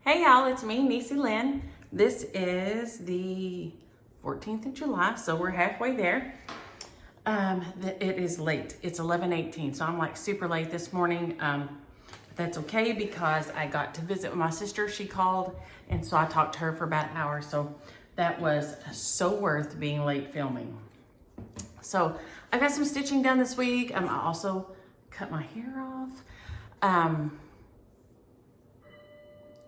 Hey y'all, it's me, Niecy Lynn. This is the 14th of July, so we're halfway there. It is late. It's 11:18, so I'm like super late this morning. That's okay because I got to visit with my sister. She called, and so I talked to her for about an hour. So that was so worth being late filming. So I got some stitching done this week. I also cut my hair off.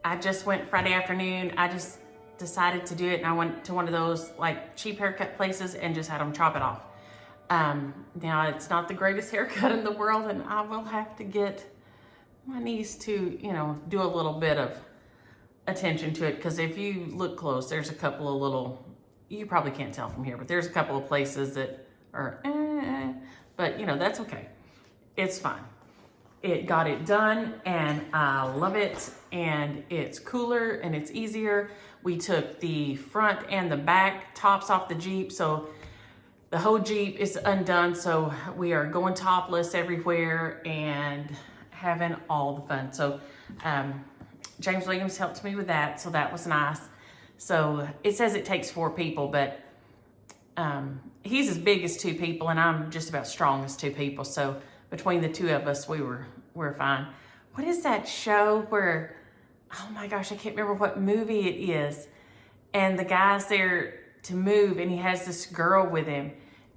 I just went Friday afternoon. I just decided to do it, and I went to one of those like cheap haircut places and just had them chop it off. Now it's not the greatest haircut in the world, and I will have to get my niece to, do a little bit of attention to it, because if you look close, there's a couple of little, you probably can't tell from here, but there's a couple of places that are, but that's okay. It's fine. It got it done, and I love it, and it's cooler and it's easier. We took the front and the back tops off the Jeep, so the whole Jeep is undone, so we are going topless everywhere and having all the fun. So James Williams helped me with that, so that was nice. So it says it takes 4 people, but he's as big as 2 people, and I'm just about strong as 2 people. So between the 2 of us, we're fine. What is that show where, oh my gosh, I can't remember what movie it is, and the guy's there to move, and he has this girl with him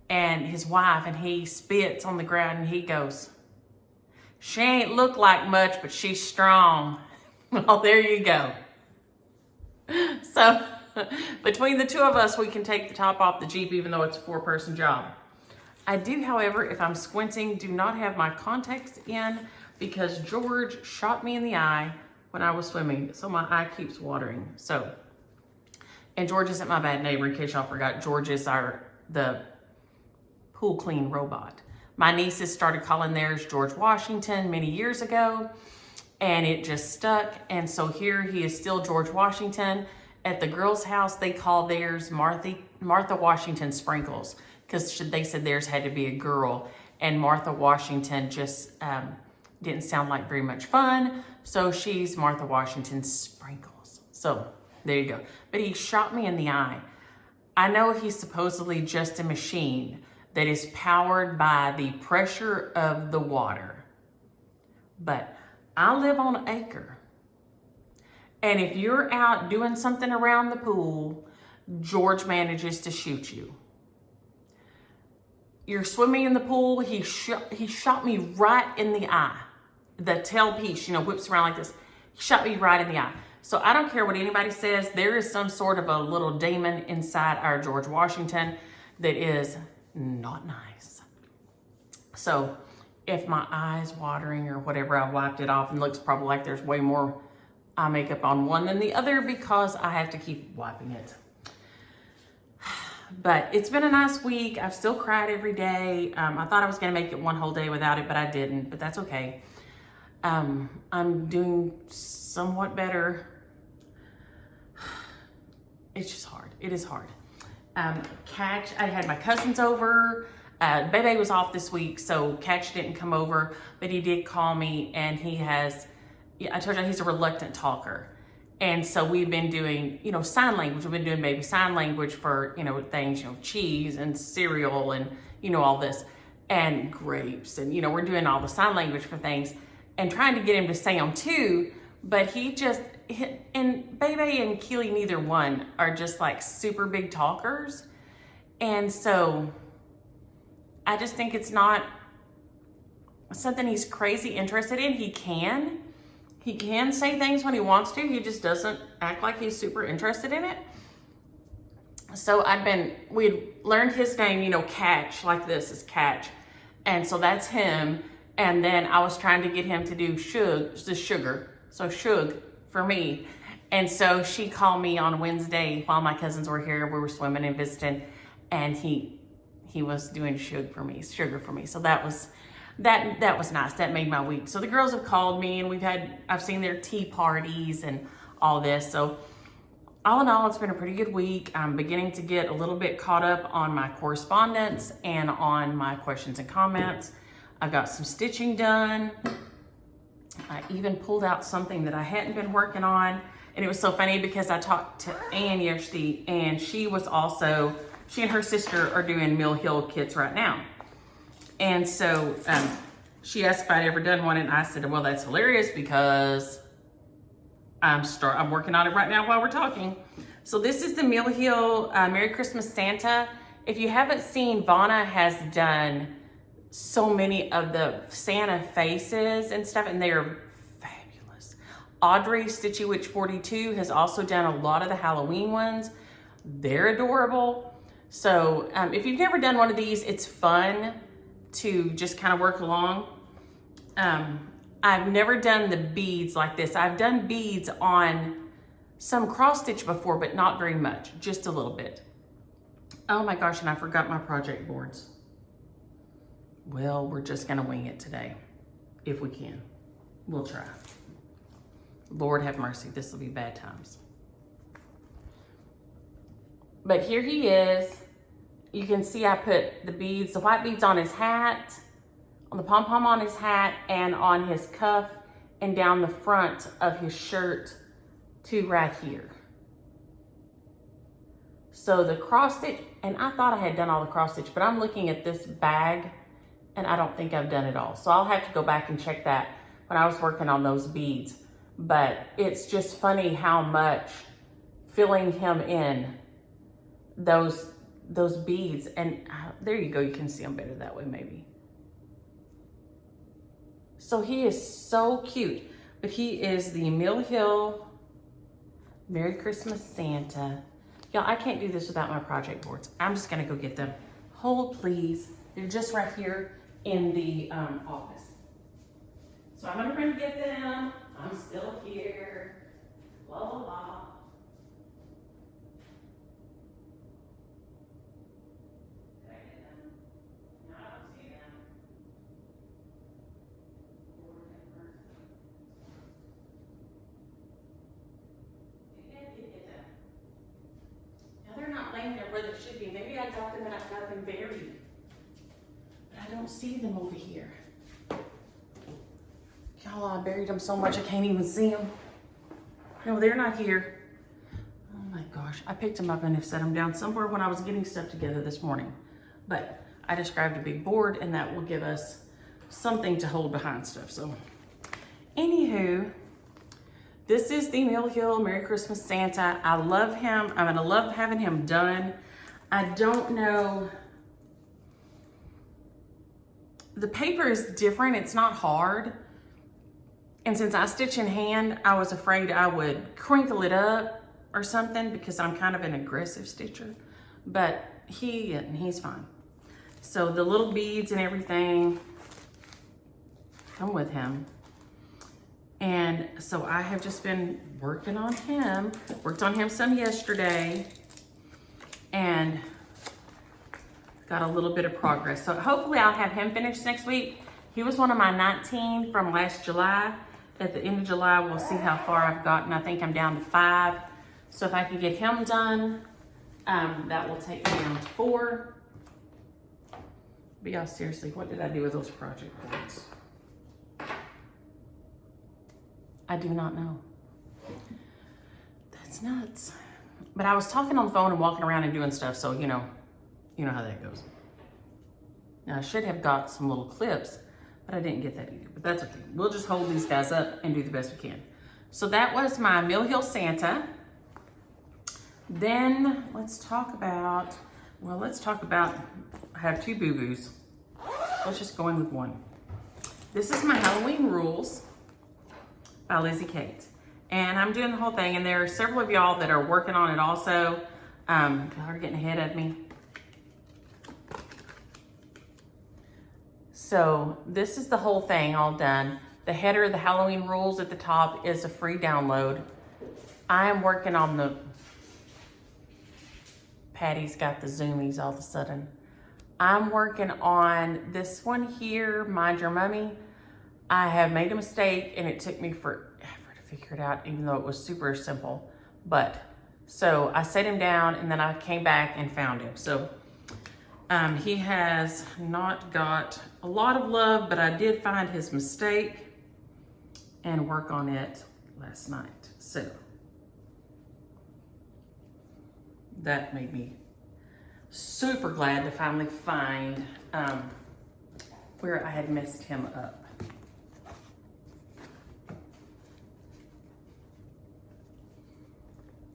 and his wife, and he spits on the ground, and he goes, "She ain't look like much, but she's strong." Well, there you go. So between the 2 of us, we can take the top off the Jeep, even though it's a 4-person job. I do, however, if I'm squinting, do not have my contacts in, because George shot me in the eye when I was swimming, so my eye keeps watering. So, and George isn't my bad neighbor, in case y'all forgot. George is the pool clean robot. My nieces started calling theirs George Washington many years ago, and it just stuck. And so here he is, still George Washington. At the girls' house, they call theirs Martha Washington Sprinkles, because they said theirs had to be a girl, and Martha Washington just didn't sound like very much fun, so she's Martha Washington Sprinkles. So there you go. But he shot me in the eye. I know he's supposedly just a machine that is powered by the pressure of the water, but I live on an acre, and if you're out doing something around the pool, George manages to shoot you. You're swimming in the pool, he shot me right in the eye. The tail piece, whips around like this. He shot me right in the eye. So I don't care what anybody says, there is some sort of a little demon inside our George Washington that is not nice. So if my eye's watering or whatever, I wiped it off, and looks probably like there's way more eye makeup on one than the other, because I have to keep wiping it. But it's been a nice week. I've still cried every day. I thought I was going to make it one whole day without it, but I didn't. But that's okay. I'm doing somewhat better. It's just hard. It is hard. I had my cousins over. Bebe was off this week, so Catch didn't come over, but he did call me, and I told you he's a reluctant talker. And so we've been doing, sign language. We've been doing baby sign language for, things, cheese and cereal and, all this, and grapes. And, we're doing all the sign language for things and trying to get him to say them too. But and Bebe and Keely, neither one are just like super big talkers. And so I just think it's not something he's crazy interested in. He can say things when he wants to. He just doesn't act like he's super interested in it. So we'd learned his name, Catch, like this is Catch. And so that's him. And then I was trying to get him to do sugar. So Shug for me. And so she called me on Wednesday while my cousins were here. We were swimming and visiting. And he was doing sugar for me. So that was nice. That made my week. So the girls have called me, and I've seen their tea parties and all this. So all in all, it's been a pretty good week. I'm beginning to get a little bit caught up on my correspondence and on my questions and comments. I've got some stitching done. I even pulled out something that I hadn't been working on And it was so funny because I talked to Ann yesterday, and she and her sister are doing Mill Hill kits right now. And so she asked if I'd ever done one, and I said, well, that's hilarious because I'm working on it right now while we're talking. So this is the Mill Hill Merry Christmas Santa. If you haven't seen, Vonna has done so many of the Santa faces and stuff, and they're fabulous. Audrey Stitchy Witch 42 has also done a lot of the Halloween ones. They're adorable. So if you've never done one of these, it's fun to just kind of work along. I've never done the beads like this. I've done beads on some cross stitch before, but not very much, just a little bit. Oh my gosh, and I forgot my project boards. Well, we're just gonna wing it today, if we can. We'll try. Lord have mercy, this will be bad times. But here he is. You can see I put the beads, the white beads on his hat, on the pom-pom on his hat, and on his cuff, and down the front of his shirt to right here. So the cross stitch, and I thought I had done all the cross stitch, but I'm looking at this bag and I don't think I've done it all. So I'll have to go back and check that when I was working on those beads. But it's just funny how much filling him in those beads, and there you go, you can see them better that way maybe. So he is so cute, but he is the Mill Hill Merry Christmas Santa. Y'all, I can't do this without my project boards. I'm just gonna go get them. Hold please. They're just right here in the office. So I'm gonna run get them. I'm still here. La la la. Did I get them? No, I don't see them. Lord have mercy. Maybe I did get them. Now they're not laying there where they should be. Maybe I got them and I got them buried. But I don't see them over here. Y'all, I buried them so much I can't even see them. No, they're not here. Oh my gosh. I picked them up and have set them down somewhere when I was getting stuff together this morning. But I described a big board, and that will give us something to hold behind stuff. So anywho, this is the Mill Hill Merry Christmas Santa. I love him. I'm gonna love having him done. I don't know. The paper is different. It's not hard. And since I stitch in hand, I was afraid I would crinkle it up or something because I'm kind of an aggressive stitcher, but he's fine. So the little beads and everything come with him. And so I have just been working on him, worked on him some yesterday, and got a little bit of progress. So hopefully I'll have him finished next week. He was one of my 19 from last July. At the end of July, we'll see how far I've gotten. I think I'm down to 5. So if I can get him done, that will take me down to 4. But y'all, seriously, what did I do with those project boards? I do not know. That's nuts. But I was talking on the phone and walking around and doing stuff, so you know how that goes. Now I should have got some little clips, but I didn't get that either, but that's okay. We'll just hold these guys up and do the best we can. So that was my Mill Hill Santa. Then let's talk about, I have 2 boo-boos. Let's just go in with one. This is my Halloween Rules by Lizzie Kate. And I'm doing the whole thing, and there are several of y'all that are working on it also. Y'all are getting ahead of me. So this is the whole thing all done. The header, the Halloween Rules at the top is a free download. I am working on the, Patty's got the zoomies all of a sudden. I'm working on this one here, Mind Your Mummy. I have made a mistake and it took me forever to figure it out, even though it was super simple. But, so I set him down and then I came back and found him. So he has not got a lot of love, but I did find his mistake and work on it last night. So that made me super glad to finally find where I had messed him up.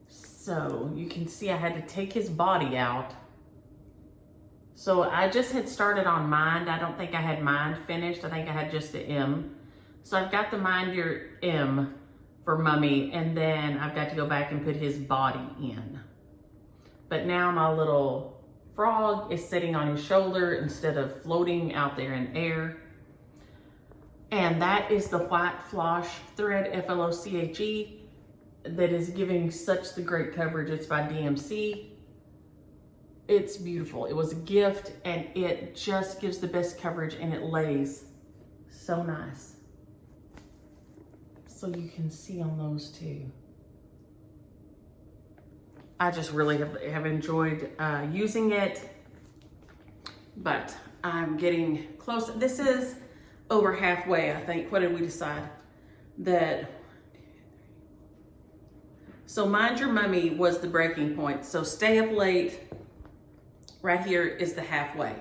So you can see I had to take his body out. So I just had started on Mind. I don't think I had Mind finished. I think I had just the M. So I've got the Mind Your M for Mummy, and then I've got to go back and put his body in. But now my little frog is sitting on his shoulder instead of floating out there in air. And that is the white floss thread, F-L-O-C-H-E, that is giving such the great coverage. It's by DMC. It's beautiful. It was a gift, and it just gives the best coverage, and it lays so nice. So you can see on those too. I just really have enjoyed using it, but I'm getting close. This is over halfway, I think. What did we decide? So Mind Your Mummy was the breaking point. So Stay Up Late, right here is the halfway.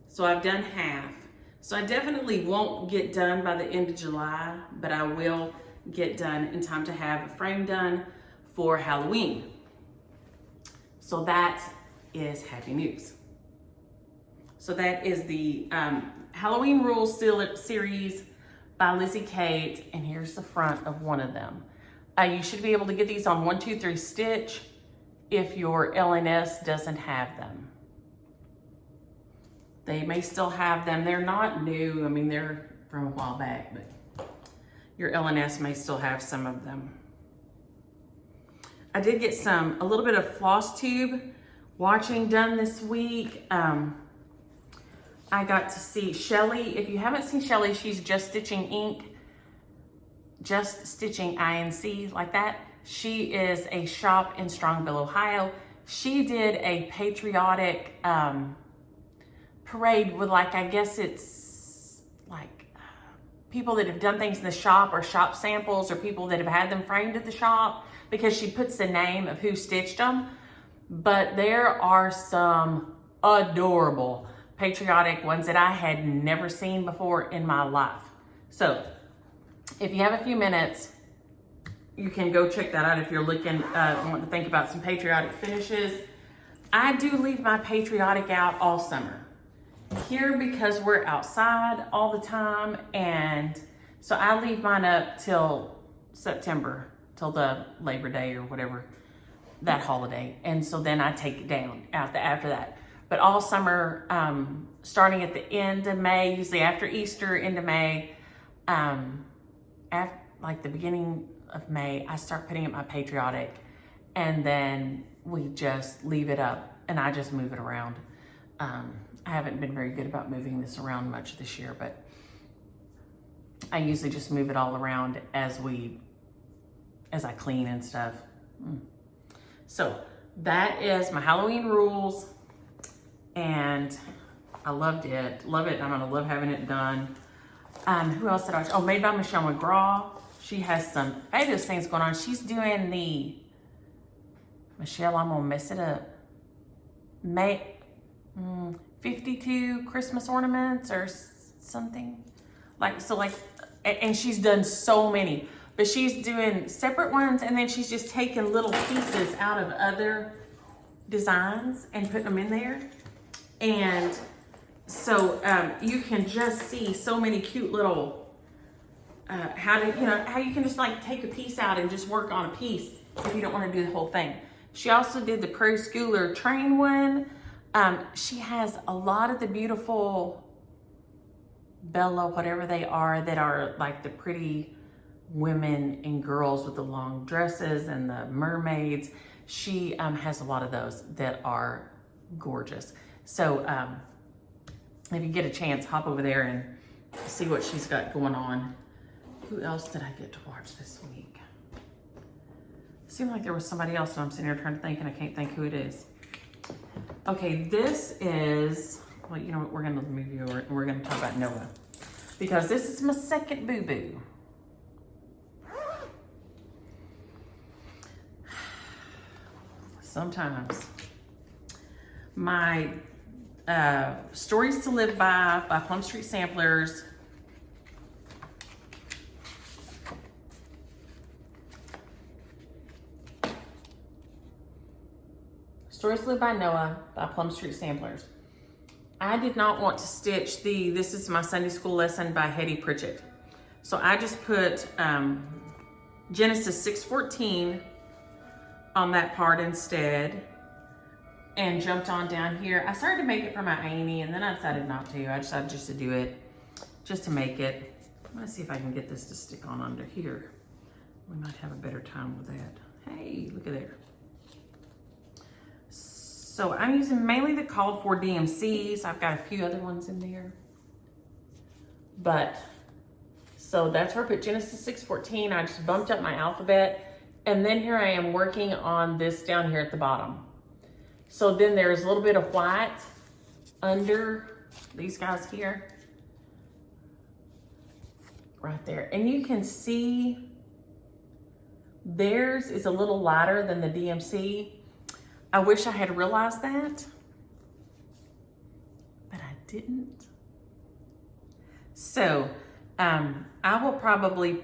So I've done half. So I definitely won't get done by the end of July, but I will get done in time to have a frame done for Halloween. So that is happy news. So that is the Halloween Rules series by Lizzie Kate, and here's the front of one of them. You should be able to get these on 1, 2, 3 stitch if your LNS doesn't have them. They may still have them. They're not new. I mean, they're from a while back, but your LNS may still have some of them. I did get a little bit of Flosstube watching done this week. I got to see Shelly. If you haven't seen Shelly, she's Just Stitching Ink, Just Stitching INC, like that. She is a shop in Strongville, Ohio. She did a patriotic parade with, like, I guess it's like people that have done things in the shop, or shop samples, or people that have had them framed at the shop, because she puts the name of who stitched them. But there are some adorable patriotic ones that I had never seen before in my life. So if you have a few minutes, you can go check that out if you're looking, want to think about some patriotic finishes. I do leave my patriotic out all summer here because we're outside all the time, and so I leave mine up till September, till the Labor Day or whatever, that holiday, and so then I take it down after that. But all summer, starting at the end of May, usually after Easter, end of May, like the beginning of May, I start putting up my patriotic, and then we just leave it up, and I just move it around. I haven't been very good about moving this around much this year, but I usually just move it all around as I clean and stuff. So that is my Halloween Rules, and I loved it. Love it. I'm gonna love having it done. Who else did I watch? Oh, made by Michelle McGraw. She has some fabulous things going on. She's doing the, Michelle, I'm gonna mess it up, 52 Christmas ornaments or something. And she's done so many, but she's doing separate ones, and then she's just taking little pieces out of other designs and putting them in there. And so you can just see so many cute little, how you can just like take a piece out and just work on a piece if you don't want to do the whole thing. She also did the Pro Schooler Train one. She has a lot of the beautiful Bella, whatever they are, that are like the pretty women and girls with the long dresses and the mermaids. She has a lot of those that are gorgeous. So if you get a chance, hop over there and see what she's got going on. Who else did I get to watch this week? It seemed like there was somebody else, and I'm sitting here trying to think, and I can't think who it is. Okay, this is, well, you know what, we're gonna move you over, and we're gonna talk about Noah, because this is my second boo-boo. sometimes. My Stories to Live by Plum Street Samplers. Stories to Live by Noah by Plum Street Samplers. I did not want to stitch this is my Sunday school lesson by Hetty Pritchett. So I just put Genesis 6:14 on that part instead and jumped on down here. I started to make it for my Amy and then I decided not to. I decided just to do it, just to make it. I'm gonna see if I can get this to stick on under here. We might have a better time with that. Hey, look at there. So I'm using mainly the called for DMCs. I've got a few other ones in there. But, so that's where I put Genesis 6:14. I just bumped up my alphabet. And then here I am working on this down here at the bottom. So then there's a little bit of white under these guys here. Right there. And you can see theirs is a little lighter than the DMC. I wish I had realized that, but I didn't. So I will probably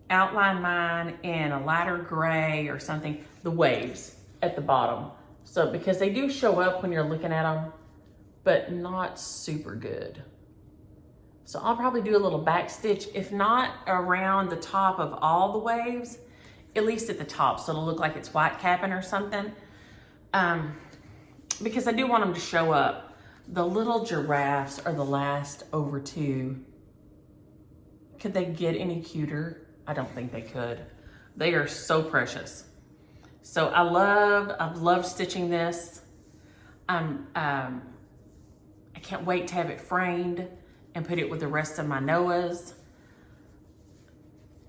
outline mine in a lighter gray or something, the waves at the bottom. So because they do show up when you're looking at them, but not super good. So I'll probably do a little back stitch, if not around the top of all the waves, at least at the top. So it'll look like it's white capping or something. Because I do want them to show up. The little giraffes are the last over two. Could they get any cuter? I don't think they could. They are so precious. So I've loved stitching this. I can't wait to have it framed and put it with the rest of my Noahs.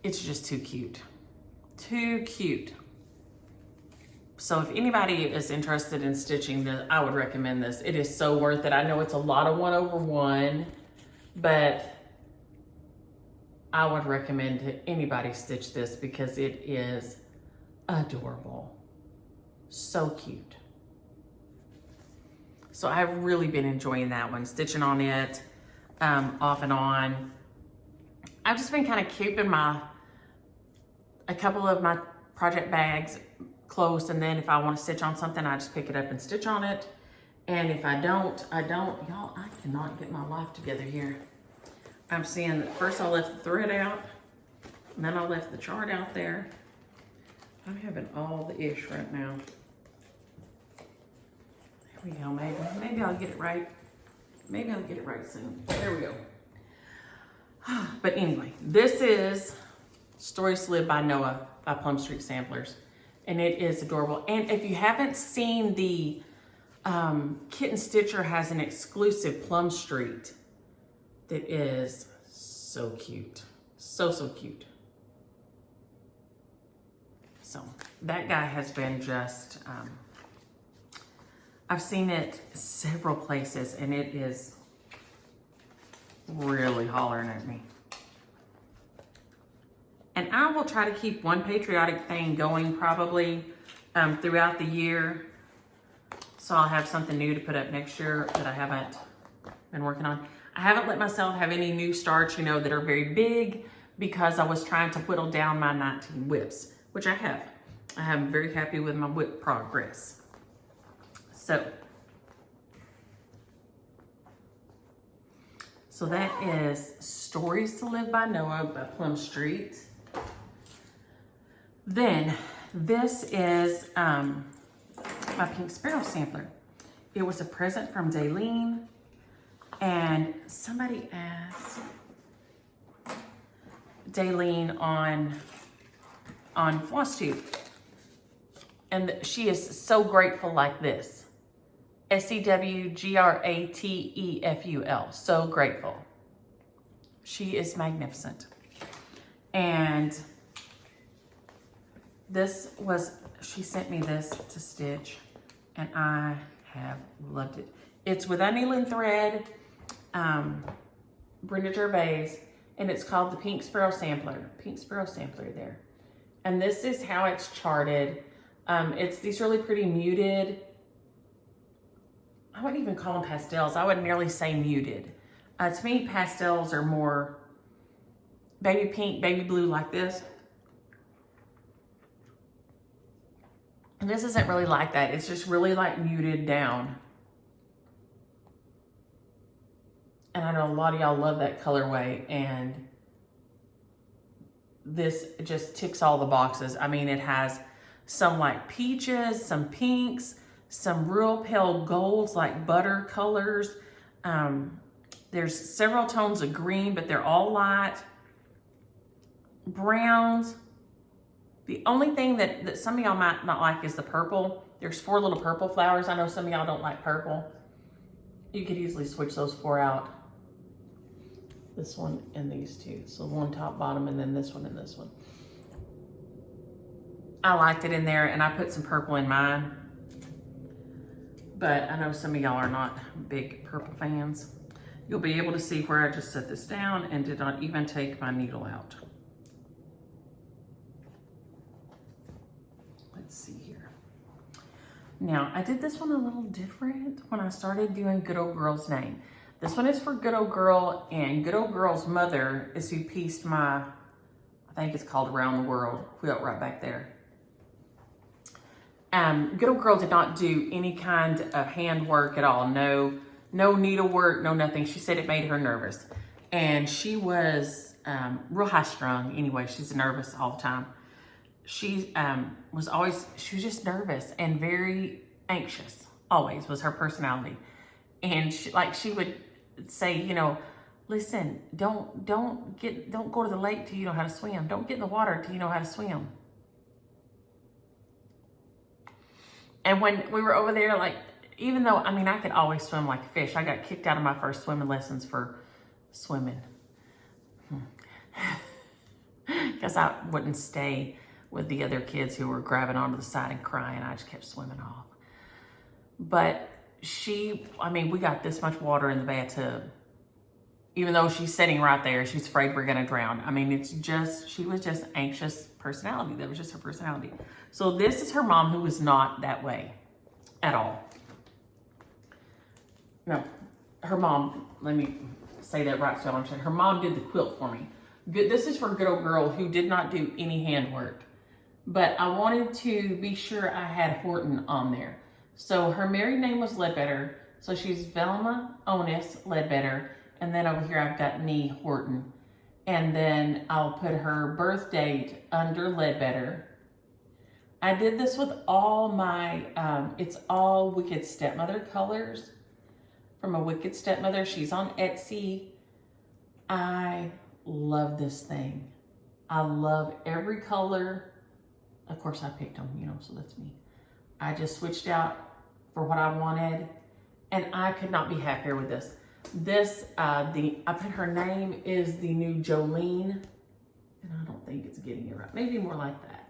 It's just too cute. Too cute. So if anybody is interested in stitching this, I would recommend this. It is so worth it. I know it's a lot of 1/1, but I would recommend to anybody stitch this because it is adorable. So cute. So I've really been enjoying that one, stitching on it off and on. I've just been kind of keeping a couple of my project bags close, and then if I want to stitch on something, I just pick it up and stitch on it. And if I don't. Y'all, I cannot get my life together here. I'm seeing that first I left the thread out, and then I left the chart out there. I'm having all the ish right now. There we go, maybe I'll get it right. Maybe I'll get it right soon. There we go. But anyway, this is Stories to Live by Noah by Plum Street Samplers. And it is adorable. And if you haven't seen the Kitten Stitcher has an exclusive Plum Street that is so cute. So cute. So that guy has been just, I've seen it several places and it is really hollering at me. And I will try to keep one patriotic thing going probably throughout the year. So I'll have something new to put up next year that I haven't been working on. I haven't let myself have any new starts, you know, that are very big because I was trying to whittle down my 19 whips, which I have. I am very happy with my whip progress. So that is Stories to Live by Noah by Plum Street. Then this is my Pink Sparrow sampler. It was a present from Daleen, and somebody asked Daleen on Flosstube, and she is so grateful like this. SEWGRATEFUL, so grateful. She is magnificent. And she sent me this to stitch, and I have loved it. It's with annealing thread, Brenda Gervais, and it's called the Pink Sparrow Sampler. Pink Sparrow Sampler there. And this is how it's charted. It's these really pretty muted, I wouldn't even call them pastels. I would merely say muted. To me, pastels are more baby pink, baby blue like this. And this isn't really like that. It's just really like muted down. And I know a lot of y'all love that colorway, and this just ticks all the boxes. I mean, it has some like peaches, some pinks, some real pale golds like butter colors. There's several tones of green, but they're all light. Browns. The only thing that some of y'all might not like is the purple. There's 4 little purple flowers. I know some of y'all don't like purple. You could easily switch those 4 out. This one and these 2. So one top, bottom, and then this one and this one. I liked it in there, and I put some purple in mine. But I know some of y'all are not big purple fans. You'll be able to see where I just set this down and did not even take my needle out. Let's see here. Now, I did this one a little different when I started doing Good Old Girl's name. This one is for Good Old Girl, and Good Old Girl's mother is who pieced my, I think it's called Around the World quilt right back there. Good Old Girl did not do any kind of handwork at all. No needlework, no nothing. She said it made her nervous. And she was real high strung anyway. She's nervous all the time. She was just nervous and very anxious, always was her personality. And she would say, you know, listen, don't go to the lake till you know how to swim. Don't get in the water till you know how to swim. And when we were over there, like, even though, I mean, I could always swim like a fish. I got kicked out of my first swimming lessons for swimming. Because I wouldn't stay with the other kids who were grabbing onto the side and crying. I just kept swimming off. But we got this much water in the bathtub. Even though she's sitting right there, she's afraid we're gonna drown. I mean, she was just anxious personality. That was just her personality. So this is her mom, who was not that way at all. No, her mom, let me say that right so I understand. Her mom did the quilt for me. This is for Good Old Girl, who did not do any handwork. But I wanted to be sure I had Horton on there. So her married name was Ledbetter. So she's Velma Onis Ledbetter. And then over here I've got Nee Horton. And then I'll put her birth date under Ledbetter. I did this with all my, it's all Wicked Stepmother colors from a Wicked Stepmother. She's on Etsy. I love this thing. I love every color. Of course I picked them, you know, so that's me. I just switched out for what I wanted, and I could not be happier with this. This, I put her name is the new Jolene, and I don't think it's getting it right. Maybe more like that.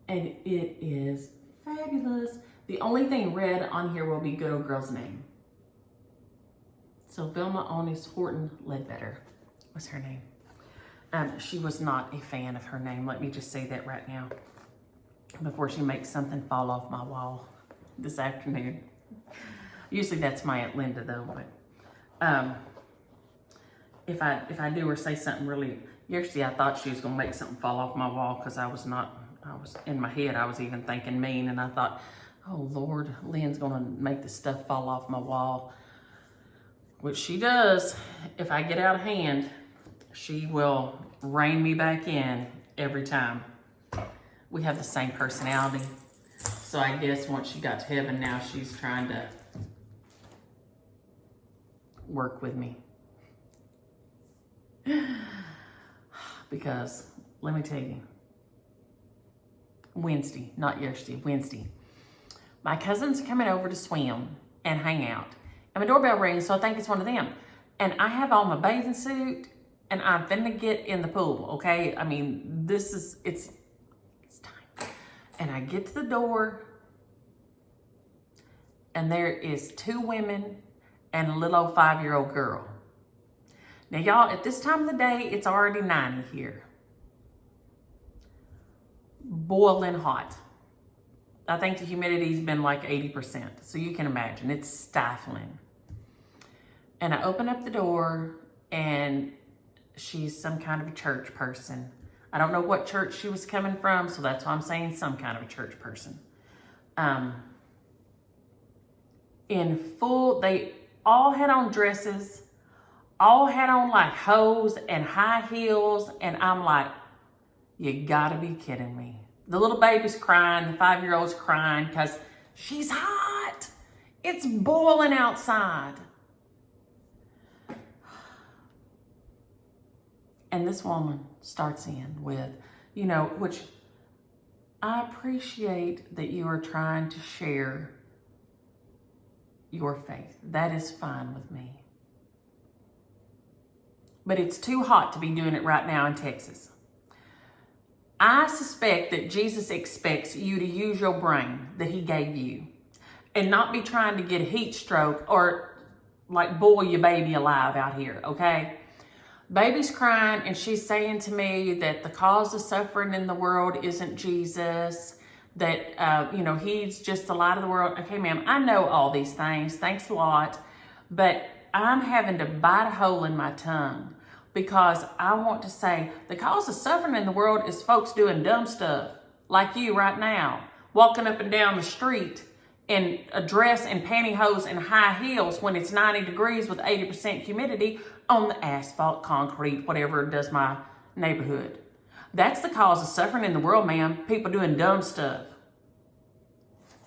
And it is fabulous. The only thing red on here will be Good Old Girl's name. So Velma Onis Horton Ledbetter was her name. She was not a fan of her name. Let me just say that right now, before she makes something fall off my wall this afternoon. Usually that's my Aunt Linda though, but if I do or say something really, yesterday I thought she was gonna make something fall off my wall, because I was in my head, I was even thinking mean, and I thought, oh Lord, Lynn's gonna make the stuff fall off my wall. Which she does. If I get out of hand, she will rein me back in every time. We have the same personality. So I guess once she got to heaven, now she's trying to work with me. Because let me tell you, Wednesday, not yesterday, Wednesday, my cousin's coming over to swim and hang out. And my doorbell rings, so I think it's one of them. And I have on my bathing suit, and I'm finna get in the pool, okay? I mean, it's time. And I get to the door, and there is 2 women and a little old 5-year-old girl. Now, y'all, at this time of the day, it's already 90 here. boiling hot. I think the humidity's been like 80%. So you can imagine, it's stifling. And I open up the door and she's some kind of a church person. I don't know what church she was coming from, so that's why I'm saying some kind of a church person. In full, they all had on dresses, all had on like hose and high heels, and I'm like, you gotta be kidding me. The little baby's crying, the 5-year-old's crying because she's hot. It's boiling outside. And this woman starts in with, which I appreciate that you are trying to share your faith. That is fine with me. But it's too hot to be doing it right now in Texas. I suspect that Jesus expects you to use your brain that he gave you and not be trying to get a heat stroke or like boil your baby alive out here, okay? Baby's crying and she's saying to me that the cause of suffering in the world isn't Jesus, that, he's just the light of the world. Okay, ma'am, I know all these things. Thanks a lot. But I'm having to bite a hole in my tongue because I want to say the cause of suffering in the world is folks doing dumb stuff like you right now, walking up and down the street in a dress and pantyhose and high heels when it's 90 degrees with 80% humidity on the asphalt, concrete, whatever does my neighborhood. That's the cause of suffering in the world, ma'am. People doing dumb stuff.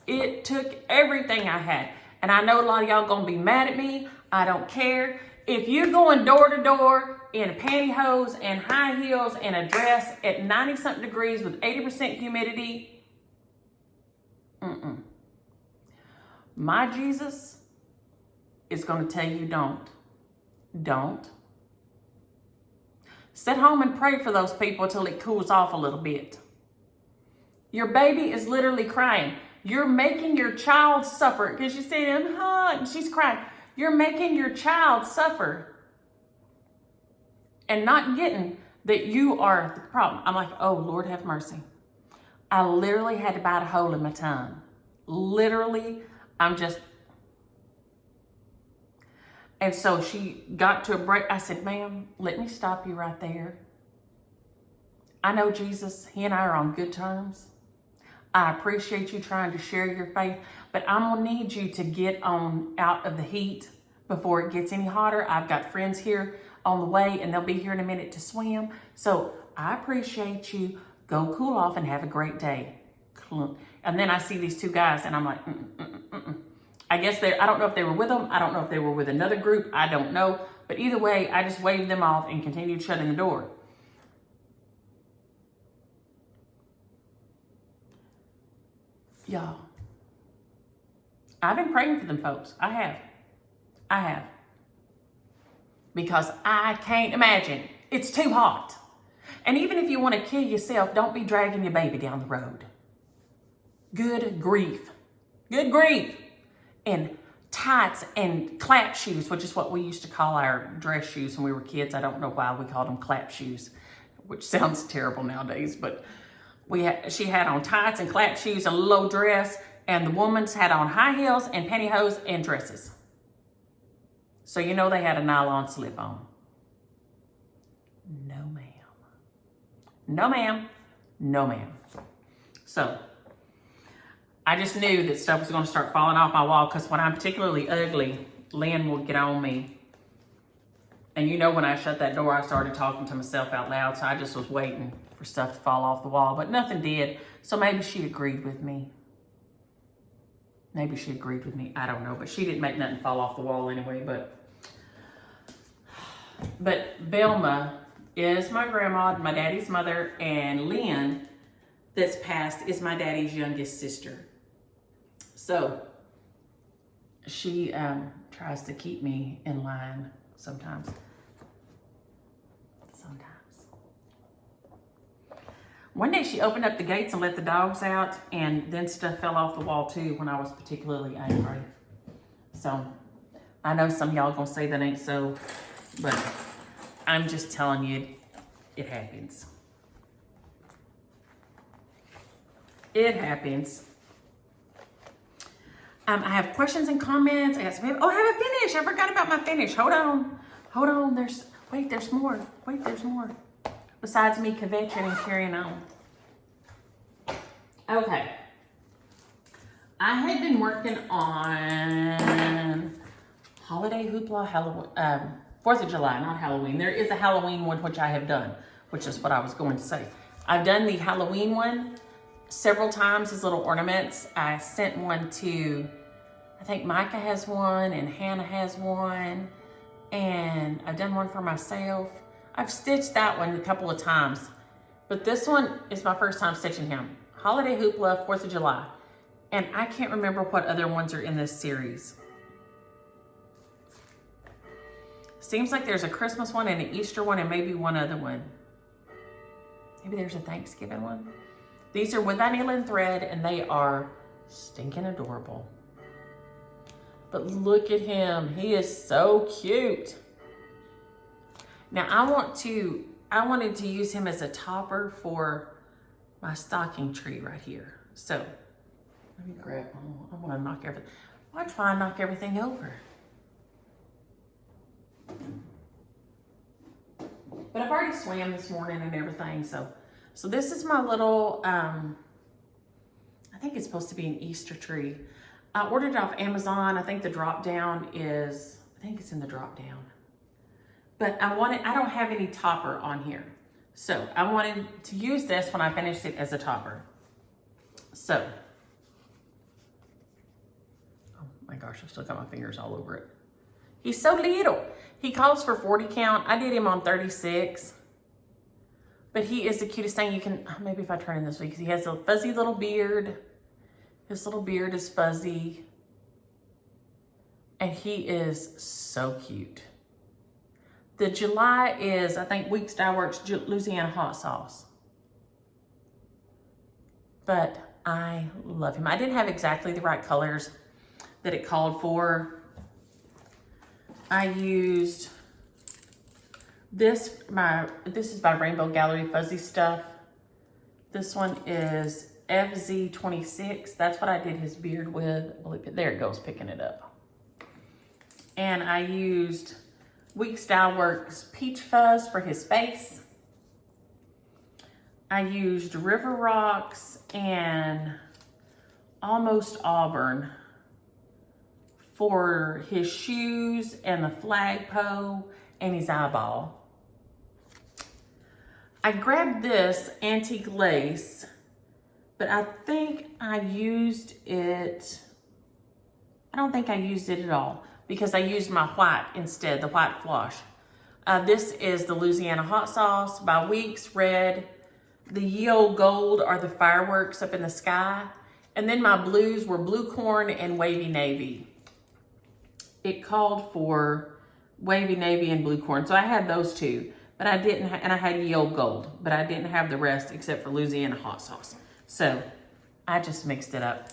It took everything I had. And I know a lot of y'all gonna be mad at me. I don't care. If you're going door to door in a pantyhose and high heels and a dress at 90-something degrees with 80% humidity, my Jesus is gonna tell you don't. Don't. Sit home and pray for those people until it cools off a little bit. Your baby is literally crying. You're making your child suffer because you see them hot and she's crying. You're making your child suffer and not getting that you are the problem. I'm like, oh, Lord have mercy. I literally had to bite a hole in my tongue. Literally, and so she got to a break. I said, ma'am, let me stop you right there. I know Jesus, he and I are on good terms. I appreciate you trying to share your faith, but I'm gonna need you to get on out of the heat before it gets any hotter. I've got friends here on the way and they'll be here in a minute to swim. So I appreciate you. Go cool off and have a great day. And then I see these two guys and I'm like, I guess I don't know if they were with them. I don't know if they were with another group. I don't know. But either way, I just waved them off and continued shutting the door. Y'all, I've been praying for them folks. I have. Because I can't imagine. It's too hot. And even if you want to kill yourself, don't be dragging your baby down the road. Good grief. Good grief. And tights and clap shoes, which is what we used to call our dress shoes when we were kids. I don't know why we called them clap shoes, which sounds terrible nowadays, but she had on tights and clap shoes and a low dress, and the woman's had on high heels and pantyhose and dresses. So you know they had a nylon slip on. No, ma'am. No, ma'am. No, ma'am. So I just knew that stuff was going to start falling off my wall because when I'm particularly ugly, Lynn will get on me. And when I shut that door, I started talking to myself out loud. So I just was waiting for stuff to fall off the wall, but nothing did. So maybe she agreed with me. Maybe she agreed with me. I don't know, but she didn't make nothing fall off the wall anyway. But Velma is my grandma, my daddy's mother, and Lynn, that's passed, is my daddy's youngest sister. So she tries to keep me in line sometimes. One day she opened up the gates and let the dogs out, and then stuff fell off the wall too when I was particularly angry. So I know some of y'all gonna say that ain't so, but I'm just telling you, it happens. It happens. I have questions and comments. I got some. Oh, I have a finish. I forgot about my finish. Hold on. Hold on. There's more. Wait, there's more. Besides me kvetching and carrying on. Okay. I had been working on holiday hoopla, Halloween, 4th of July, not Halloween. There is a Halloween one, which I have done, which is what I was going to say. I've done the Halloween one several times as little ornaments. I sent one to, I think Micah has one and Hannah has one, and I've done one for myself. I've stitched that one a couple of times, but this one is my first time stitching him. Holiday hoopla, 4th of July. And I can't remember what other ones are in this series. Seems like there's a Christmas one and an Easter one and maybe one other one. Maybe there's a Thanksgiving one. These are with vinyl and thread and they are stinking adorable. But look at him. He is so cute. Now I wanted to use him as a topper for my stocking tree right here. So let me grab, I want to knock everything. Watch why I knock everything over. But I've already swam this morning and everything. So this is my little, I think it's supposed to be an Easter tree. I ordered it off Amazon. I think the drop down is, I think it's in the drop down. But I don't have any topper on here. So I wanted to use this when I finished it as a topper. So, oh my gosh, I've still got my fingers all over it. He's so little. He calls for 40 count. I did him on 36. But he is the cutest thing you can, maybe if I turn him this way, because he has a fuzzy little beard. His little beard is fuzzy. And he is so cute. The July is, I think, Weeks Dye Works Louisiana hot sauce. But I love him. I didn't have exactly the right colors that it called for. I used this is by Rainbow Gallery Fuzzy Stuff. This one is FZ26. That's what I did his beard with. There it goes, picking it up. And I used Weeks Dye Works Peach Fuzz for his face. I used River Rocks and Almost Auburn for his shoes and the flagpole and his eyeball. I grabbed this antique lace, but I think I used it, I don't think I used it at all because I used my white instead, the white floss. This is the Louisiana hot sauce by Weeks Red. The Ye Olde Gold are the fireworks up in the sky. And then my blues were Blue Corn and Wavy Navy. It called for Wavy Navy and Blue Corn. So I had those two, but I didn't, and I had Ye Olde Gold, but I didn't have the rest except for Louisiana hot sauce. So I just mixed it up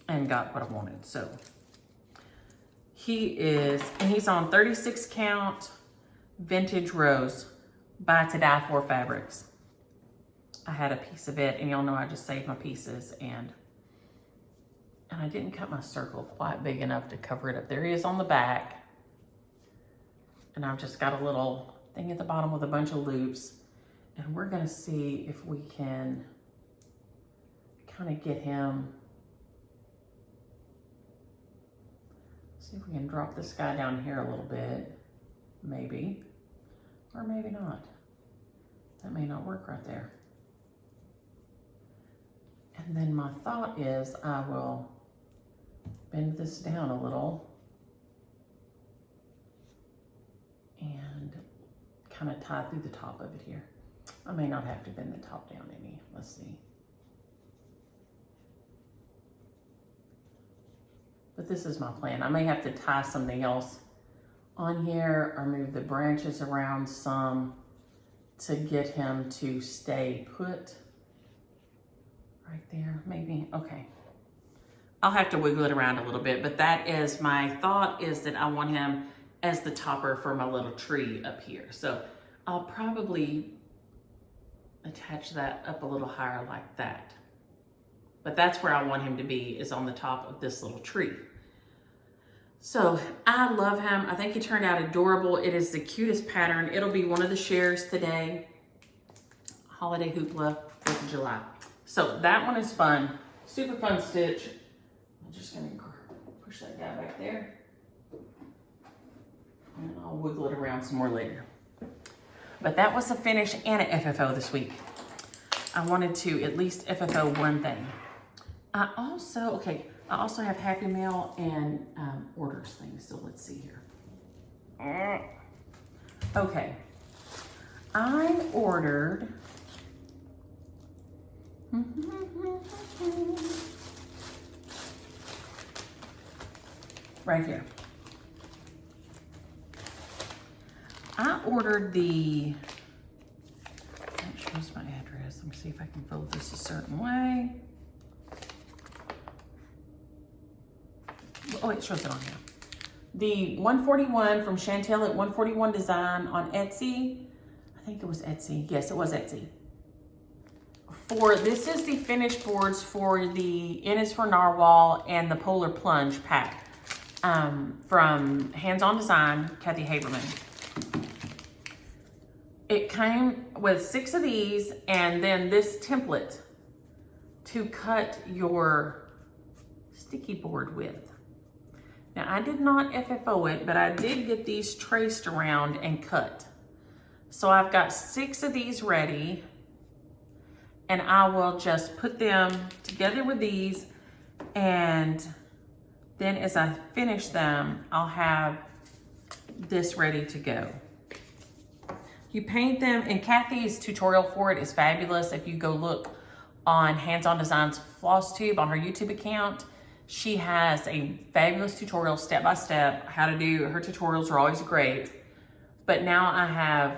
and got what I wanted. So he's on 36 count vintage rose by To Die For Fabrics. I had a piece of it, and y'all know I just saved my pieces, and I didn't cut my circle quite big enough to cover it up. There he is on the back, and I've just got a little thing at the bottom with a bunch of loops, and we're gonna see if we can kind of get him, see if we can drop this guy down here a little bit, maybe, or maybe not. That may not work right there. And then my thought is I will bend this down a little and kind of tie through the top of it here. I may not have to bend the top down any. Let's see. But this is my plan. I may have to tie something else on here or move the branches around some to get him to stay put. Right there, maybe, okay. I'll have to wiggle it around a little bit, but that is my thought, is that I want him as the topper for my little tree up here. So I'll probably attach that up a little higher like that. but that's where I want him to be, is on the top of this little tree. So I love him. I think he turned out adorable. It is the cutest pattern. It'll be one of the shares today. Holiday Hoopla, 4th of July. So that one is fun. Super fun stitch. I'm just gonna push that guy back there. And I'll wiggle it around some more later. But that was a finish and an FFO this week. I wanted to at least FFO one thing. I also have Happy Mail and orders things, so let's see here. Okay, I ordered right here. I ordered the, that shows my address. Let me see if I can fold this a certain way. Oh, it shows it on here. The 141 from Chantel at 141 Design on Etsy. I think it was Etsy. Yes, it was Etsy. This is the finished boards for the N is for Narwhal and the Polar Plunge pack from Hands On Design, Kathy Haberman. It came with 6 of these and then this template to cut your sticky board with. Now, I did not FFO it, but I did get these traced around and cut. So I've got 6 of these ready, and I will just put them together with these, and then as I finish them, I'll have this ready to go. You paint them, and Kathy's tutorial for it is fabulous. If you go look on Hands On Design's Flosstube on her YouTube account, she has a fabulous tutorial step-by-step how to do. Her tutorials are always great. But now I have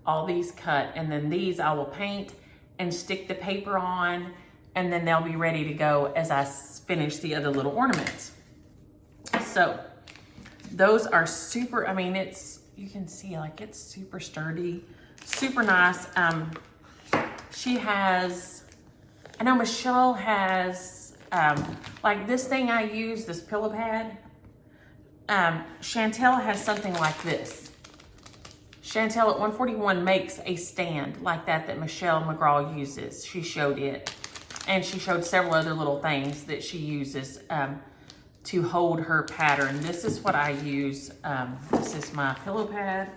all these cut, and then these I will paint and stick the paper on, and then they'll be ready to go as I finish the other little ornaments. So those are super, I mean, you can see like it's super sturdy, super nice. She has, I know Michelle has, like this thing I use, this pillow pad, Chantel has something like this. Chantel at 141 makes a stand like that Michelle McGraw uses. She showed it. And she showed several other little things that she uses to hold her pattern. This is what I use. This is my pillow pad.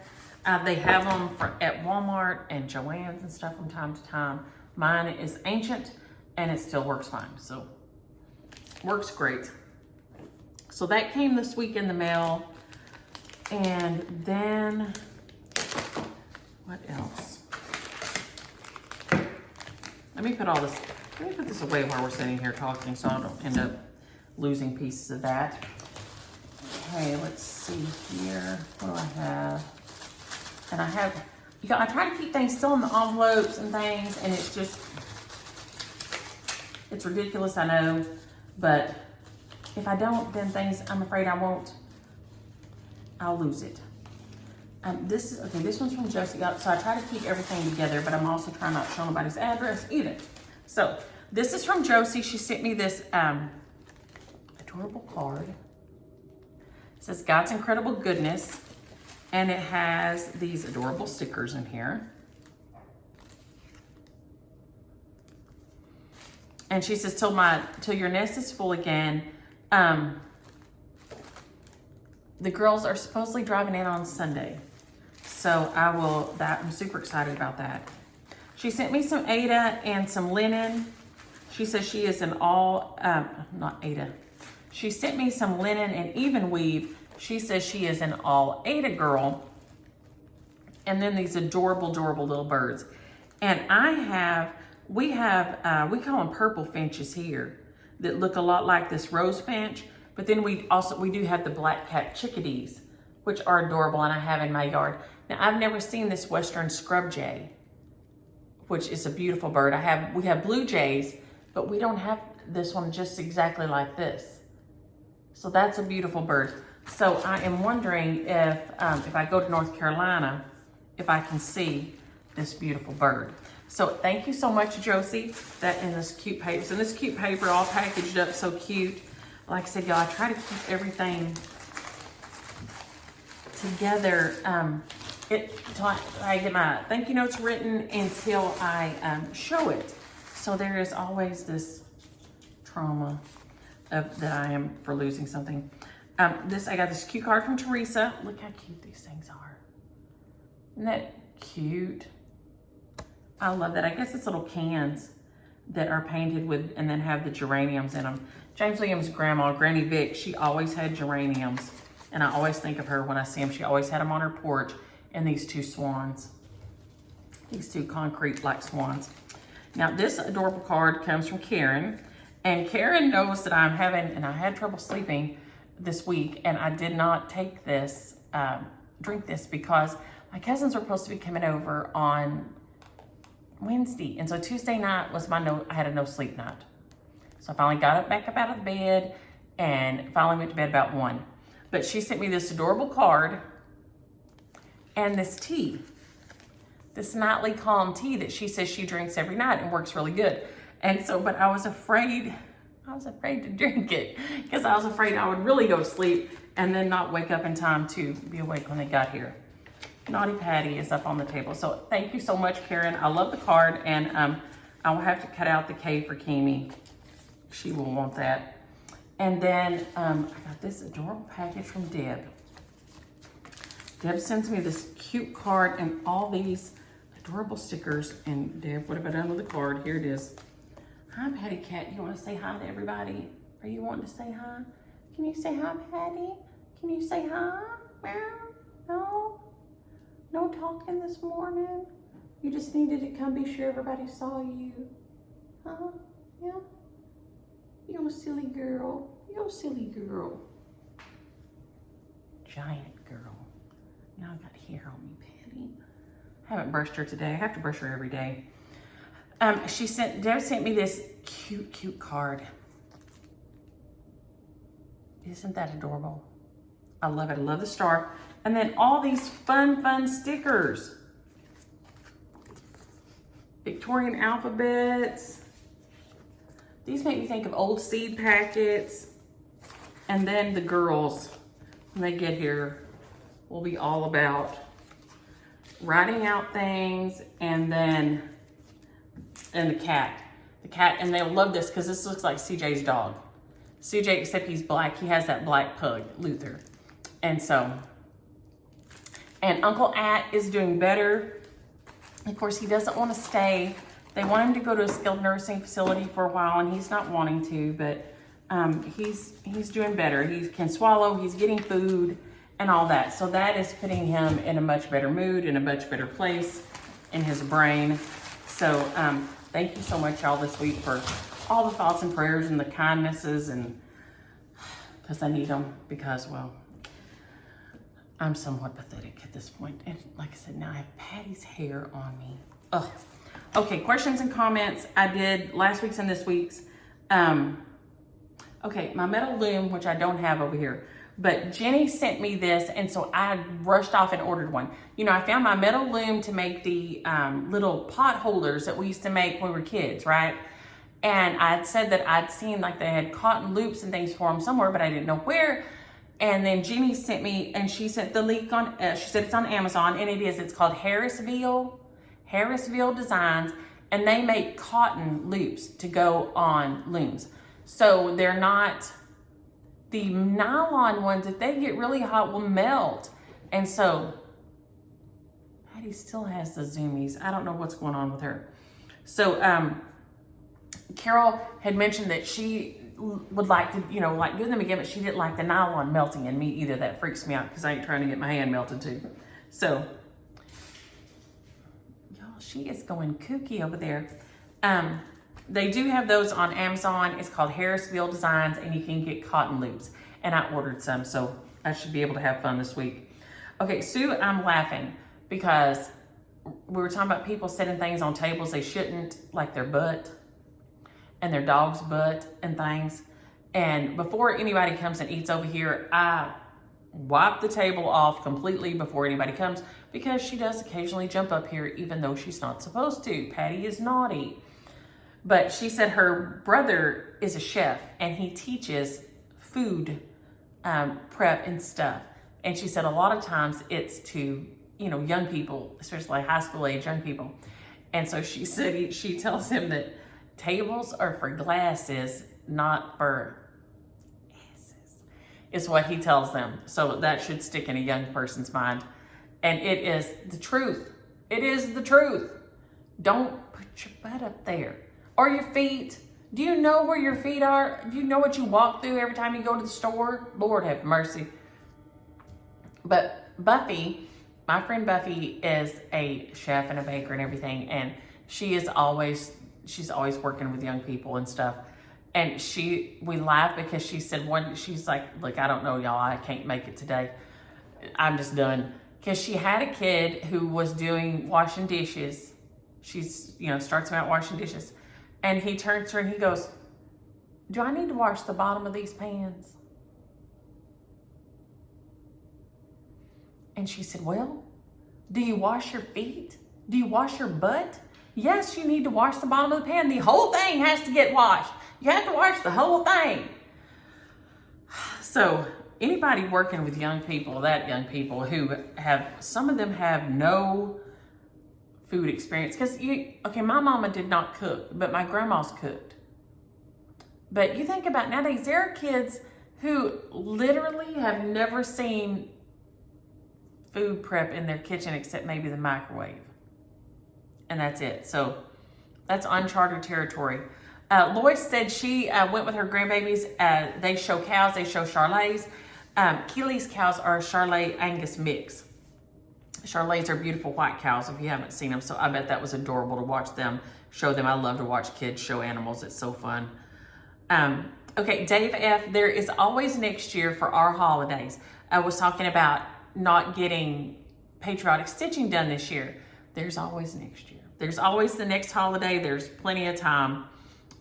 They have them at Walmart and Joann's and stuff from time to time. Mine is ancient and it still works fine. So works great. So that came this week in the mail. And then, what else? Let me put this away while we're sitting here talking so I don't end up losing pieces of that. Okay, let's see here. What do I have? And I have, I try to keep things still in the envelopes and things, and it's ridiculous, I know. But if I don't, then things, I'm afraid I'll lose it. This one's from Josie. So I try to keep everything together, but I'm also trying not to show nobody's address either. So this is from Josie. She sent me this adorable card. It says God's Incredible Goodness, and it has these adorable stickers in here. And she says, till your nest is full again. The girls are supposedly driving in on Sunday. So I'm super excited about that. She sent me some Ada and some linen. She says she is not Ada. She sent me some linen and even weave. She says she is an all Ada girl. And then these adorable, adorable little birds. And we call them purple finches here that look a lot like this rose finch. But then we do have the black-capped chickadees, which are adorable, and I have in my yard. Now, I've never seen this western scrub jay, which is a beautiful bird. We have blue jays, but we don't have this one just exactly like this. So that's a beautiful bird. So I am wondering if I go to North Carolina, if I can see this beautiful bird. So thank you so much, Josie. That in this cute paper. And this cute paper all packaged up so cute. Like I said, y'all, I try to keep everything together. Till I get my thank you notes written until I show it. So there is always this trauma that I am for losing something. I got this cute card from Teresa. Look how cute these things are. Isn't that cute? I love that. I guess it's little cans that are painted with and then have the geraniums in them. James Liam's grandma, Granny Vic, she always had geraniums. And I always think of her when I see them. She always had them on her porch. And these two swans. These two concrete like swans. Now this adorable card comes from Karen. And Karen knows that I'm having, and I had trouble sleeping this week. And I did not take this, drink this because my cousins were supposed to be coming over on Wednesday. And so Tuesday night was I had a no sleep night. So I finally got back up out of the bed and finally went to bed about 1. But she sent me this adorable card and this tea, this nightly calm tea that she says she drinks every night and works really good. And so, but I was afraid to drink it because I was afraid I would really go to sleep and then not wake up in time to be awake when they got here. Naughty Patty is up on the table. So thank you so much, Karen. I love the card, and I will have to cut out the K for Kimi. She will want that. And then I got this adorable package from Deb. Deb sends me this cute card and all these adorable stickers. And Deb, what have I done with the card? Here it is. Hi, Patty Cat. You want to say hi to everybody? Are you wanting to say hi? Can you say hi, Patty? Can you say hi? Meow? No? No talking this morning? You just needed to come be sure everybody saw you. Huh? Yeah? You're a silly girl. You're a silly girl. Giant girl. Now I got hair on me, Patty. I haven't brushed her today. I have to brush her every day. Deb sent me this cute card. Isn't that adorable? I love it. I love the star. And then all these fun stickers. Victorian alphabets. These make me think of old seed packets. And then the girls, when they get here, will be all about writing out things and then, and the cat, and they'll love this because this looks like CJ's dog. CJ, except he's black. He has that black pug, Luther. And so, and Uncle At is doing better. Of course, he doesn't want to stay. They want him to go to a skilled nursing facility for a while, and he's not wanting to, but he's doing better. He can swallow, he's getting food and all that. So that is putting him in a much better mood, in a much better place in his brain. So thank you so much, y'all, this week for all the thoughts and prayers and the kindnesses, and because I need them, because, well, I'm somewhat pathetic at this point. And like I said, now I have Patty's hair on me. Ugh. Okay, questions and comments. I did last week's and this week's. Okay, my metal loom, which I don't have over here, but Jenny sent me this, and so I rushed off and ordered one. You know, I found my metal loom to make the little pot holders that we used to make when we were kids, right? And I'd said that I'd seen like they had cotton loops and things for them somewhere, but I didn't know where. And then Jenny sent me, and she sent the link on, she said it's on Amazon, and it's called Harrisville Designs, and they make cotton loops to go on looms. So they're not, the nylon ones, if they get really hot, will melt. And so, Patty still has the zoomies. I don't know what's going on with her. So, Carol had mentioned that she would like to, you know, like do them again, but she didn't like the nylon melting in me either. That freaks me out because I ain't trying to get my hand melted too. So, y'all, she is going kooky over there. They do have those on Amazon. It's called Harrisville Designs, and you can get cotton loops. And I ordered some, so I should be able to have fun this week. Okay, Sue, I'm laughing because we were talking about people setting things on tables they shouldn't, like their butt and their dog's butt and things. And before anybody comes and eats over here, I wipe the table off completely before anybody comes, because she does occasionally jump up here even though she's not supposed to. Patty is naughty. But she said her brother is a chef and he teaches food prep and stuff. And she said a lot of times it's to, young people, especially high school age young people. And so she said she tells him that tables are for glasses, not for asses, is what he tells them. So that should stick in a young person's mind. And it is the truth. It is the truth. Don't put your butt up there. Or your feet. Do you know where your feet are? Do you know what you walk through every time you go to the store? Lord have mercy. But Buffy, my friend Buffy, is a chef and a baker and everything. And she's always working with young people and stuff. And we laugh because she said she's like, look, I don't know, y'all, I can't make it today. I'm just done. Because she had a kid who was doing washing dishes. She's, starts him out washing dishes. And he turns to her and he goes, do I need to wash the bottom of these pans? And she said, well, do you wash your feet? Do you wash your butt? Yes, you need to wash the bottom of the pan. The whole thing has to get washed. You have to wash the whole thing. So anybody working with young people who some of them have no food experience. Because, my mama did not cook, but my grandma's cooked. But you think about nowadays, there are kids who literally have never seen food prep in their kitchen except maybe the microwave. And that's it. So that's uncharted territory. Lois said she went with her grandbabies. They show cows. They show Charolais. Keely's cows are a Charolais Angus mix. Charolais are beautiful white cows if you haven't seen them. So I bet that was adorable to watch them show them. I love to watch kids show animals. It's so fun. Okay, Dave F., there is always next year for our holidays. I was talking about not getting patriotic stitching done this year. There's always next year. There's always the next holiday. There's plenty of time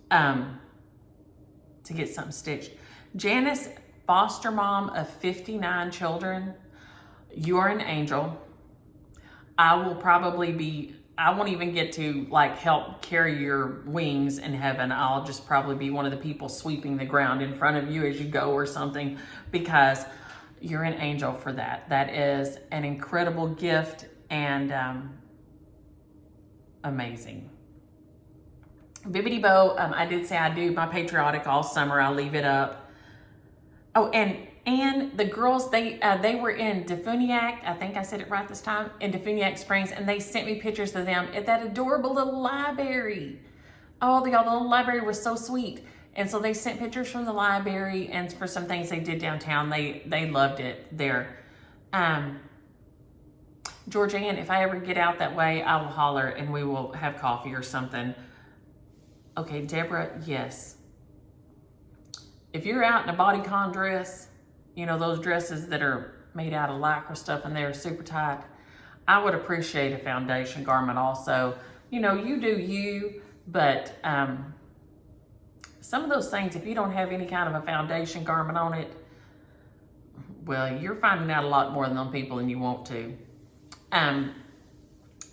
to get something stitched. Janice, foster mom of 59 children, you're an angel. I won't even get to help carry your wings in heaven. I'll just probably be one of the people sweeping the ground in front of you as you go or something, because you're an angel for that. That is an incredible gift and amazing. Bibbidi Bo, I did say I do my patriotic all summer. I leave it up. Oh, and the girls, they were in Defuniak, I think I said it right this time, in Defuniak Springs, and they sent me pictures of them at that adorable little library. Oh, the little library was so sweet. And so they sent pictures from the library and for some things they did downtown. They loved it there. Georgianne, if I ever get out that way, I will holler and we will have coffee or something. Okay, Deborah, yes. If you're out in a bodycon dress, those dresses that are made out of lycra stuff and they're super tight, I would appreciate a foundation garment also. You do you, but some of those things, if you don't have any kind of a foundation garment on it, well, you're finding out a lot more than them people than you want to.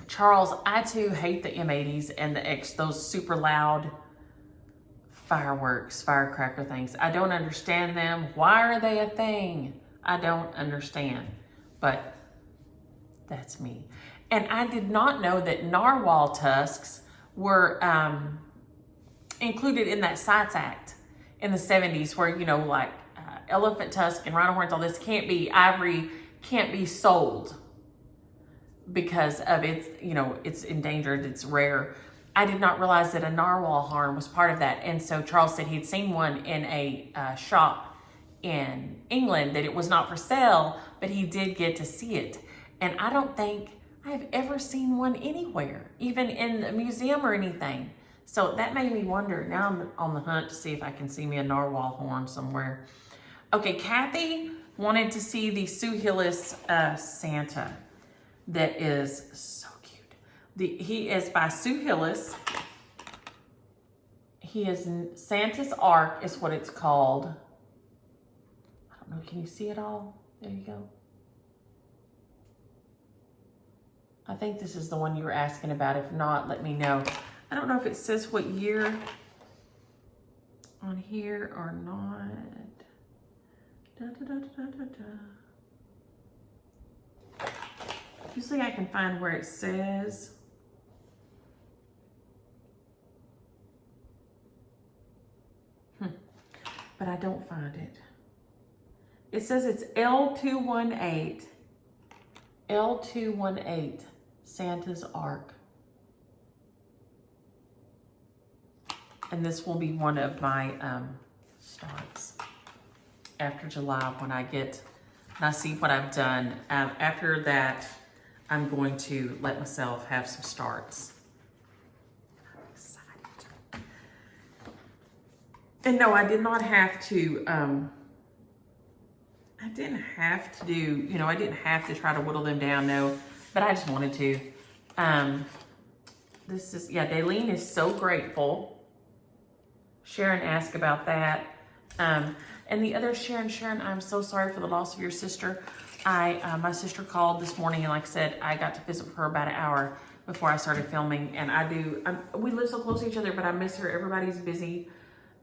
Charles, I too hate the M80s and those super loud firecracker things. I don't understand them. Why are they a thing? I don't understand, but that's me. And I did not know that narwhal tusks were included in that CITES Act in the 70s where, elephant tusk and rhino horns, all this ivory can't be sold because of it's endangered, it's rare. I did not realize that a narwhal horn was part of that. And so Charles said he'd seen one in a shop in England, that it was not for sale, but he did get to see it. And I don't think I've ever seen one anywhere, even in a museum or anything. So that made me wonder. Now I'm on the hunt to see if I can see me a narwhal horn somewhere. Okay, Kathy wanted to see the Sue Hillis Santa that is so cute. He is by Sue Hillis. He is Santa's Ark is what it's called. I don't know, can you see it all? There you go. I think this is the one you were asking about. If not, let me know. I don't know if it says what year on here or not. Da, da, da, da, da, da. Usually I can find where it says. But I don't find it. It says it's L218. L218, Santa's Ark. And this will be one of my starts after July when I see what I've done. After that, I'm going to let myself have some starts. I'm excited. And no, I did not have to, I didn't have to do, I didn't have to try to whittle them down, no, but I just wanted to. This is, Daylene is so grateful. Sharon asked about that. And the other Sharon, I'm so sorry for the loss of your sister. My sister called this morning, and like I said, I got to visit with her about an hour before I started filming. And we live so close to each other, but I miss her. Everybody's busy.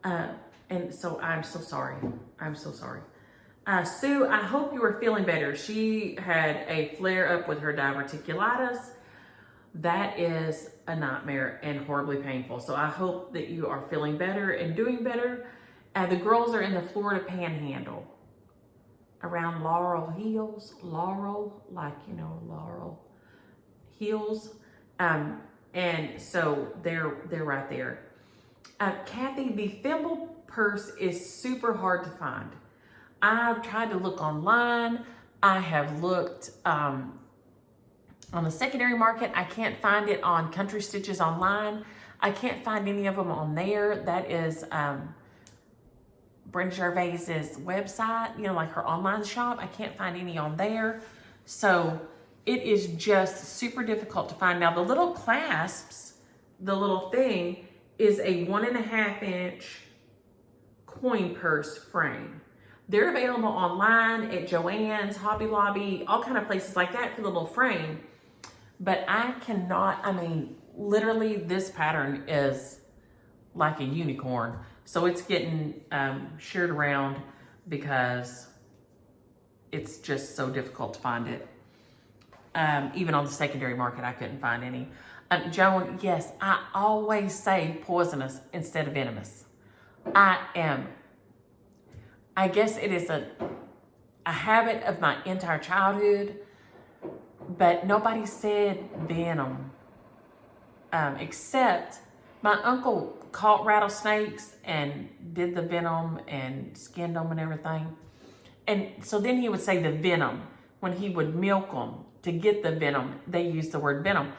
And so I'm so sorry. I'm so sorry. Sue, I hope you are feeling better. She had a flare up with her diverticulitis. That is a nightmare and horribly painful. So I hope that you are feeling better and doing better. The girls are in the Florida Panhandle around Laurel Hills. Laurel Hills. And so they're right there. Kathy, the thimble purse is super hard to find. I've tried to look online. I have looked on the secondary market. I can't find it on Country Stitches online. I can't find any of them on there. That is Brenda Gervais's website, like her online shop. I can't find any on there. So it is just super difficult to find. Now the little clasps, the little thing is a 1.5 inch coin purse frame. They're available online at Joann's, Hobby Lobby, all kind of places like that for the little frame. But I cannot, literally this pattern is like a unicorn. So it's getting shared around because it's just so difficult to find it. Even on the secondary market, I couldn't find any. Joan, yes, I always say poisonous instead of venomous. I guess it is a habit of my entire childhood, but nobody said venom, except my uncle caught rattlesnakes and did the venom and skinned them and everything. And so then he would say the venom. When he would milk them to get the venom, they used the word venom.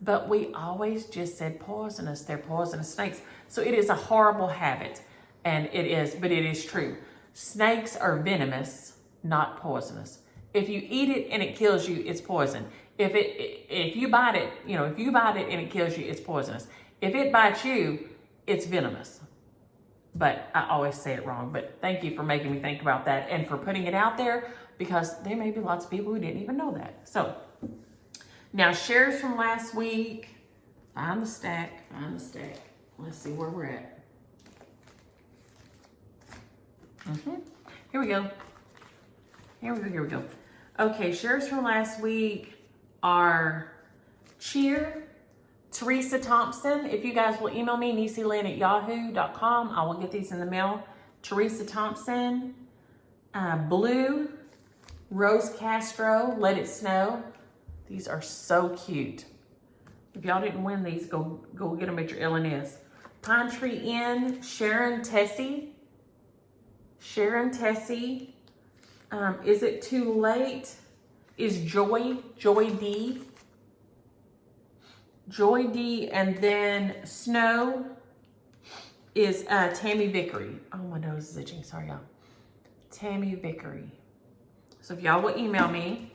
But we always just said poisonous. They're poisonous snakes. So it is a horrible habit, and it is true. Snakes are venomous, not poisonous. If you eat it and it kills you, it's poison. If you bite it, and it kills you, it's poisonous. If it bites you, it's venomous. But I always say it wrong. But thank you for making me think about that and for putting it out there, because there may be lots of people who didn't even know that. So now shares from last week. Find the stack. Let's see where we're at. Here we go. Okay, shares from last week are Cheer, Teresa Thompson. If you guys will email me, niecylynn@yahoo.com, I will get these in the mail. Teresa Thompson, Blue, Rose Castro, Let It Snow. These are so cute. If y'all didn't win these, go get them at your LNS. Pine Tree Inn, Sharon Tessie. Is It Too Late? Is Joy D. And then Snow is Tammy Vickery. Oh, my nose is itching. Sorry, y'all. Tammy Vickery. So if y'all will email me.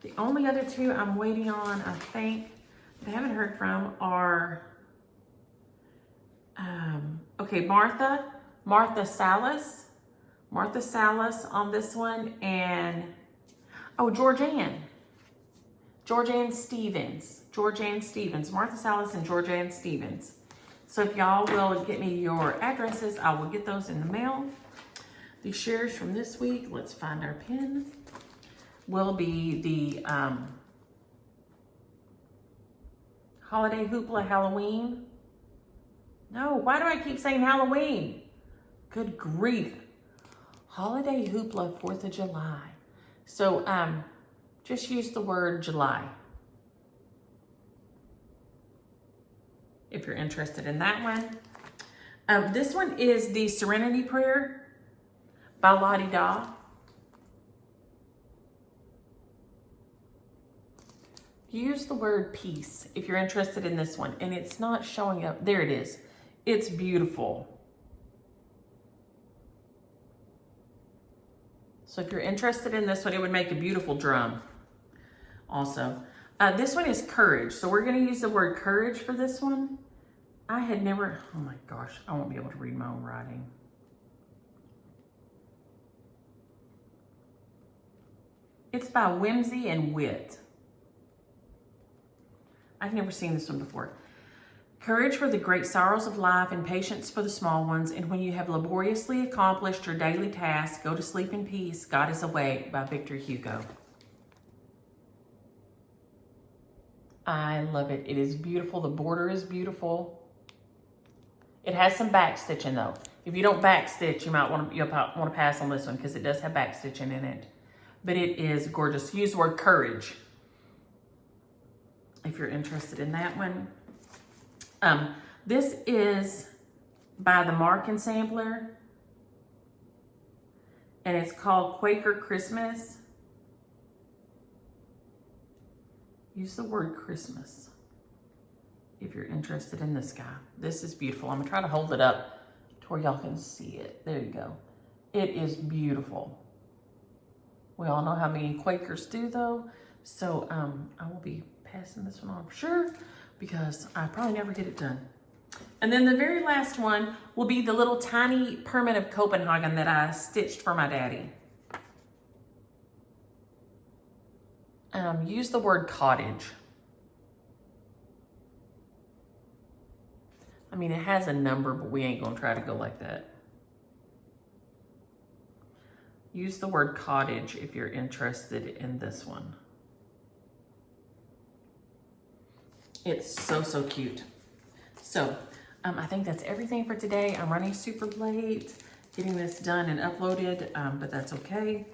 The only other two I'm waiting on, I think, that I haven't heard from are, Martha Salas on this one, and Georgianne Georgianne Stevens. Georgianne Stevens. Martha Salas and Georgianne Stevens. So if y'all will get me your addresses, I will get those in the mail. The shares from this week, let's find our pin, will be the Holiday Hoopla Halloween. No, why do I keep saying Halloween? Good grief. Holiday Hoopla 4th of July. So just use the word July if you're interested in that one. This one is the Serenity Prayer by Lottie Da. Use the word peace if you're interested in this one. And it's not showing up. There it is. It's beautiful. So if you're interested in this one, it would make a beautiful drum also. This one is courage. So we're going to use the word courage for this one. I had never, oh my gosh, I won't be able to read my own writing. It's by Whimsy and Wit. I've never seen this one before. Courage for the great sorrows of life and patience for the small ones. And when you have laboriously accomplished your daily task, go to sleep in peace. God is awake by Victor Hugo. I love it. It is beautiful. The border is beautiful. It has some back stitching though. If you don't back stitch, you'll want to pass on this one because it does have back stitching in it. But it is gorgeous. Use the word courage if you're interested in that one. This is by the Mark and Sampler, and it's called Quaker Christmas. Use the word Christmas if you're interested in this guy. This is beautiful. I'm gonna try to hold it up to where y'all can see it. There you go. It is beautiful. We all know how many Quakers do though. So I will be passing this one on for sure because I probably never get it done. And then the very last one will be the little tiny Permit of Copenhagen that I stitched for my daddy. Use the word cottage. I mean, it has a number, but we ain't gonna try to go like that. Use the word cottage if you're interested in this one. It's so, so cute. So I think that's everything for today. I'm running super late getting this done and uploaded, but that's okay.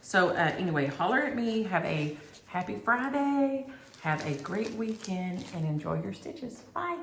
So anyway, holler at me. Have a happy Friday. Have a great weekend and enjoy your stitches. Bye.